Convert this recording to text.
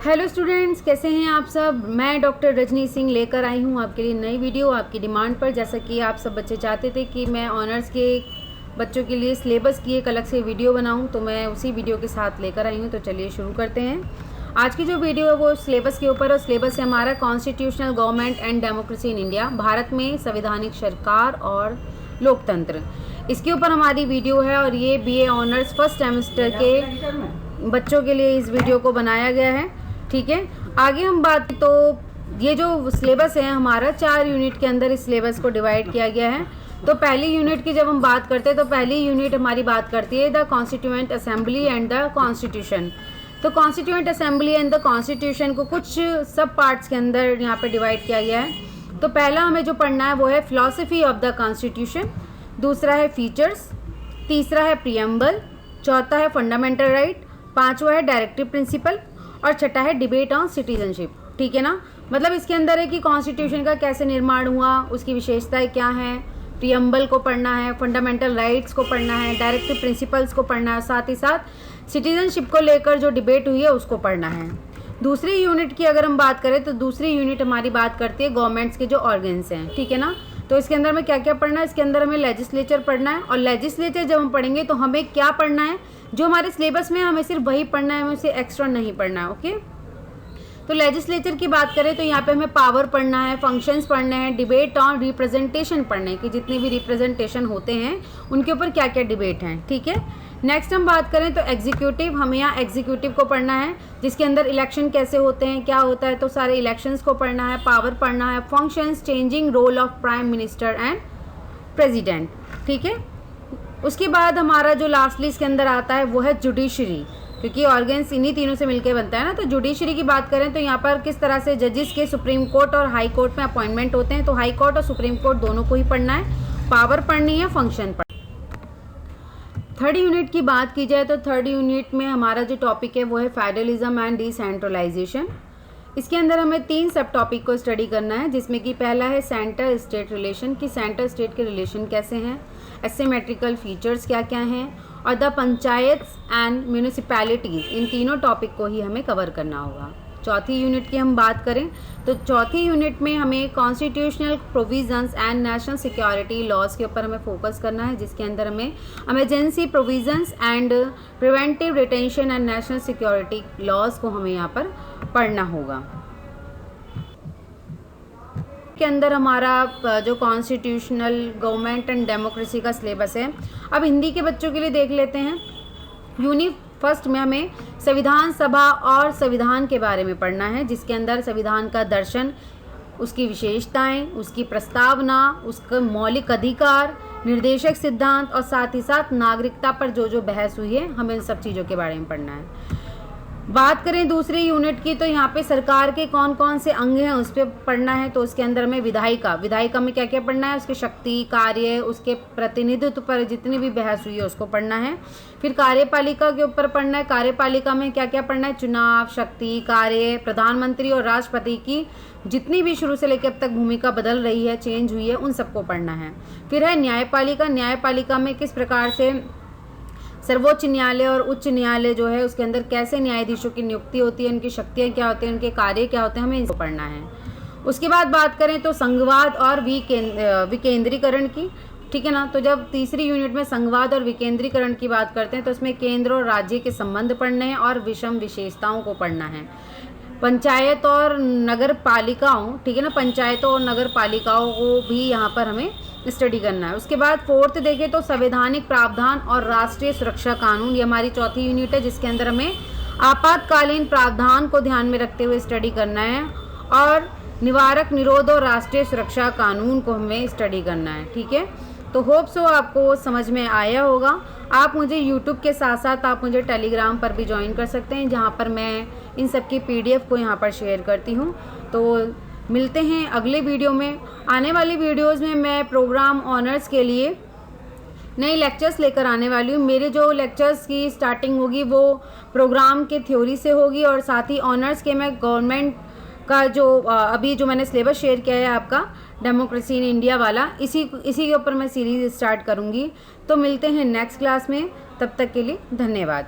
Hello students, कैसे हैं आप सब। मैं डॉक्टर रजनी सिंह लेकर आई हूं आपके लिए नई वीडियो आपकी डिमांड पर। जैसा कि आप सब बच्चे चाहते थे कि मैं ऑनर्स के बच्चों के लिए सिलेबस की एक अलग से वीडियो बनाऊं, तो मैं उसी वीडियो के साथ लेकर आई हूं। तो चलिए शुरू करते हैं। आज की जो वीडियो है वो सिलेबस के ऊपर, और सिलेबस है हमारा constitutional government and democracy in India, Bharat में संवैधानिक सरकार और लोकतंत्र। इसके ऊपर हमारी वीडियो है और ये बीए ऑनर्स फर्स्ट सेमेस्टर के बच्चों के लिए इस वीडियो को बनाया गया है। ठीक है, आगे हम बात, तो ये जो सिलेबस है हमारा 4 यूनिट के अंदर इस सिलेबस को डिवाइड किया गया है। तो पहली यूनिट की जब हम बात करते हैं तो पहली यूनिट हमारी बात करती है the constituent assembly and the constitution. तो constituent assembly and the constitution को कुछ सब पार्ट्स के अंदर यहाँ पे डिवाइड किया गया है। तो पहला हमें जो पढ़ना है वो है फिलॉसफी ऑफ द कॉन्स्टिट्यूशन, दूसरा है फीचर्स, तीसरा है प्रीएम्बल, चौथा है फंडामेंटल राइट, पांचवा है डायरेक्टिव प्रिंसिपल और छठा है डिबेट ऑन सिटीजनशिप। ठीक है ना, मतलब इसके अंदर है कि कॉन्स्टिट्यूशन का कैसे निर्माण हुआ, उसकी विशेषताएं क्या हैं, प्रीएम्बल को पढ़ना है, फंडामेंटल राइट्स को पढ़ना है, डायरेक्टिव प्रिंसिपल्स को पढ़ना है, साथ ही साथ सिटीजनशिप को लेकर जो डिबेट हुई है उसको पढ़ना है। दूसरी यूनिट की अगर हम बात करें तो दूसरी यूनिट हमारी बात करती है गवर्नमेंट्स के जो ऑर्गन्स हैं। ठीक है ना, तो इसके अंदर में क्या क्या पढ़ना है, इसके अंदर हमें लेजिस्लेचर पढ़ना है। और लेजिस्लेचर जब हम पढ़ेंगे तो हमें क्या पढ़ना है, जो हमारे सिलेबस में हमें सिर्फ वही पढ़ना है, हमें उसे एक्स्ट्रा नहीं पढ़ना है। ओके, तो लेजिस्लेचर की बात करें तो यहाँ पे हमें पावर पढ़ना है, फंक्शंस पढ़ने हैं, डिबेट ऑन रिप्रेजेंटेशन पढ़ने हैं कि जितने भी रिप्रेजेंटेशन होते हैं उनके ऊपर क्या क्या डिबेट हैं। ठीक है, नेक्स्ट हम बात करें तो एग्जीक्यूटिव, हमें यहाँ एग्जीक्यूटिव को पढ़ना है जिसके अंदर इलेक्शन कैसे होते हैं, क्या होता है, तो सारे इलेक्शंस को पढ़ना है, पावर पढ़ना है, functions, changing role of prime minister and president. ठीक है, उसके बाद हमारा जो लास्टली इसके अंदर आता है वो है जुडिशरी, क्योंकि ऑर्गन्स इन्हीं तीनों से मिलकर बनता है ना। तो जुडिशरी की बात करें तो यहाँ पर किस तरह से जजेस के सुप्रीम कोर्ट और हाई कोर्ट में अपॉइंटमेंट होते हैं, तो हाई कोर्ट और सुप्रीम कोर्ट दोनों को ही पढ़ना है, पावर पढ़नी है, फंक्शन पढ़ना। थर्ड यूनिट की बात की जाए तो थर्ड यूनिट में हमारा जो टॉपिक है वो है फेडरलिज्म एंड डिसेंट्रलाइजेशन। इसके अंदर हमें 3 सब टॉपिक को स्टडी करना है, जिसमें कि पहला है सेंटर स्टेट रिलेशन, कि सेंटर स्टेट के रिलेशन कैसे हैं, एसिमेट्रिकल फीचर्स क्या क्या हैं, और द पंचायत्स एंड म्यूनिसिपैलिटीज़। इन तीनों टॉपिक को ही हमें कवर करना होगा। चौथी यूनिट की हम बात करें तो चौथी यूनिट में हमें constitutional provisions and national security laws के ऊपर हमें फोकस करना है, जिसके अंदर हमें emergency provisions and preventive detention and national security laws को हमें यहाँ पर पढ़ना होगा। के अंदर हमारा जो कॉन्स्टिट्यूशनल गवर्नमेंट एंड डेमोक्रेसी का सिलेबस है, अब हिंदी के बच्चों के लिए देख लेते हैं। यूनिट फर्स्ट में हमें संविधान सभा और संविधान के बारे में पढ़ना है, जिसके अंदर संविधान का दर्शन, उसकी विशेषताएं, उसकी प्रस्तावना, उसका मौलिक अधिकार, निर्देशक सिद्धांत और साथ ही साथ नागरिकता पर जो जो बहस हुई है, हमें इन सब चीज़ों के बारे में पढ़ना है। बात करें दूसरी यूनिट की तो यहाँ पे सरकार के कौन कौन से अंग हैं उस पर पढ़ना है। तो उसके अंदर हमें विधायिका में क्या क्या पढ़ना है, उसकी शक्ति, कार्य, उसके प्रतिनिधित्व पर जितनी भी बहस हुई है उसको पढ़ना है। फिर कार्यपालिका के ऊपर पढ़ना है, कार्यपालिका में क्या क्या पढ़ना है, चुनाव, शक्ति, कार्य, प्रधानमंत्री और राष्ट्रपति की जितनी भी शुरू से लेकर अब तक भूमिका बदल रही है, चेंज हुई है, उन सबको पढ़ना है। फिर है न्यायपालिका, न्यायपालिका में किस प्रकार से सर्वोच्च न्यायालय और उच्च न्यायालय जो है उसके अंदर कैसे न्यायाधीशों की नियुक्ति होती है, उनकी शक्तियाँ क्या होती हैं, उनके कार्य क्या होते हैं, हमें इनको पढ़ना है। उसके बाद बात करें तो संघवाद और विकेंद्रीकरण की। ठीक है ना, तो जब तीसरी यूनिट में संघवाद और विकेंद्रीकरण की बात करते हैं तो इसमें केंद्र और राज्य के संबंध पढ़ने हैं और विषम विशेषताओं को पढ़ना है। पंचायत और नगर पालिकाओं, ठीक है ना, पंचायतों और नगर पालिकाओं को भी यहाँ पर हमें स्टडी करना है। उसके बाद फोर्थ देखें तो संवैधानिक प्रावधान और राष्ट्रीय सुरक्षा कानून, ये हमारी चौथी यूनिट है, जिसके अंदर हमें आपातकालीन प्रावधान को ध्यान में रखते हुए स्टडी करना है और निवारक, निरोध और राष्ट्रीय सुरक्षा कानून को हमें स्टडी करना है। ठीक है, तो होप सो आपको समझ में आया होगा। आप मुझे यूट्यूब के साथ साथ आप मुझे टेलीग्राम पर भी ज्वाइन कर सकते हैं, जहाँ पर मैं इन सब की PDF को यहाँ पर शेयर करती हूँ। तो मिलते हैं अगले वीडियो में। आने वाली वीडियोस में मैं प्रोग्राम ऑनर्स के लिए नए लेक्चर्स लेकर आने वाली हूँ। मेरे जो लेक्चर्स की स्टार्टिंग होगी वो प्रोग्राम के थ्योरी से होगी, और साथ ही ऑनर्स के मैं गवर्नमेंट का जो अभी जो मैंने सिलेबस शेयर किया है आपका डेमोक्रेसी इन इंडिया वाला, इसी के ऊपर मैं सीरीज़ स्टार्ट करूँगी। तो मिलते हैं नेक्स्ट क्लास में, तब तक के लिए धन्यवाद।